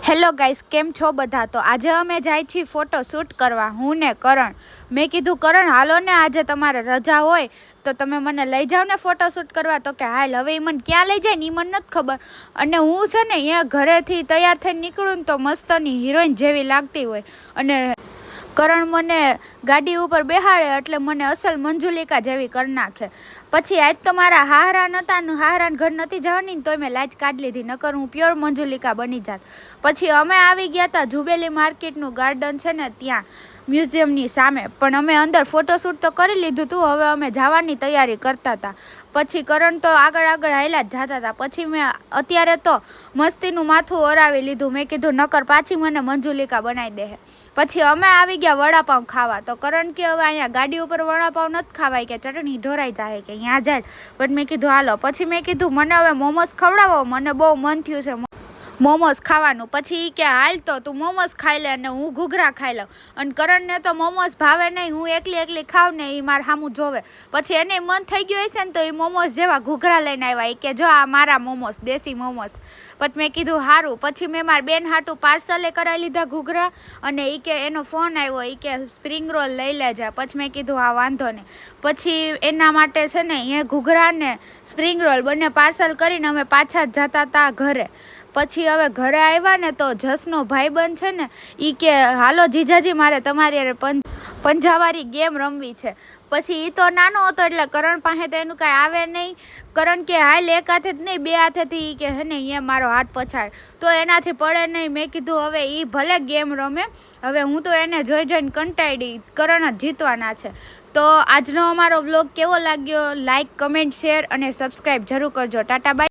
Hello guys, કેમ છો બધા? તો આજે અમે જાય છીએ ફોટો શૂટ કરવા, હું ને કરણ. મેં કીધું કરણ હાલો ને, આજે તમારે રજા હોય તો તમે મને લઈ જાઓ ને ફોટો શૂટ કરવા. તો કે હાલ. હવે એ મને ક્યાં લઈ જાય ને એ મને નથી ખબર. અને હું છે ને અહીંયા ઘરેથી તૈયાર થઈને નીકળું ને તો મસ્તની હિરોઈન જેવી લાગતી હોય, અને કરણ મને ગાડી ઉપર બેહાડે એટલે મને અસલ મંજુલિકા જેવી કરી નાખે. પછી આજ તો મારા હાહરા નહોતા ને હાહરાને ઘર નથી જવાની ને તોય મેં લાજ કાઢી લીધી, નકર હું પ્યોર મંજુલિકા બની જાત. પછી અમે આવી ગયા હતા જુબેલી માર્કેટનું ગાર્ડન છે ને ત્યાં, મ્યુઝિયમની સામે. પણ અમે અંદર ફોટોશૂટ તો કરી લીધું હતું, હવે અમે જવાની તૈયારી કરતા હતા. પછી કરણ તો આગળ હાલ્યા જ જતા હતા. પછી મેં અત્યારે તો મસ્તીનું માથું ઓરાવી લીધું. મેં કીધું નકર પાછી મને મંજુલિકા બનાવી દે. પછી અમે આવી ગયા વડાપાઉં ખાવા. તો કરણ કે હવે અહીંયા ગાડી ઉપર વડાપાઉં નથી ખાવાય, કે ચટણી ઢોરાઈ જાય, કે અહીંયા જાય. પણ મેં કીધું હાલો. પછી મેં કીધું મને હવે મોમોસ ખવડાવો, મને બહુ મન થયું છે મોમોસ ખાવાનું. પછી કે હાલ તો તું મોમોસ ખાઈ લે અને હું ઘૂઘરા ખાઈ લઉં. અને કરણને તો મોમોસ ભાવે નહીં, હું એકલી ખાવ ને એ મારે સામું જોવે. પછી એને મન થઈ ગયું હશે ને તો એ મોમોસ જેવા ઘૂઘરા લઈને આવ્યા. એ કે જો આ મારા મોમોસ, દેશી મોમોસ. પછી મેં કીધું સારું. પછી મેં મારા બેન હાટું પાર્સલે કરાવી લીધા ઘૂઘરા, અને એ કે એનો ફોન આવ્યો, એ કે સ્પ્રિંગ રોલ લઈ લેજા. પછી મેં કીધું હા વાંધો નહીં. પછી એના માટે છે ને એ ઘૂઘરા ને સ્પ્રિંગ રોલ બંને પાર્સલ કરીને અમે પાછા જ જતા હતા ઘરે. પછી હવે ઘરે આવ્યા ને તો જસનો ભાઈબંધ છે ને એ કે હાલો જીજાજી મારે તમારી પંજાવારી ગેમ રમવી છે. પછી એ તો નાનો હતો એટલે કરણ પાસે તો એનું કાંઈ આવે નહીં. કરણ કે હાલ એક હાથે જ નહીં બે હાથેથી કે હે ને એ મારો હાથ પછાડ તો એનાથી પડે નહીં. મેં કીધું હવે એ ભલે ગેમ રમે, હવે હું તો એને જોઈને કંટાળી. કરણ જ જીતવાના છે. તો આજનો અમારો બ્લોગ કેવો લાગ્યો? લાઈક, કમેન્ટ, શેર અને સબસ્ક્રાઈબ જરૂર કરજો. ટાટા બાય.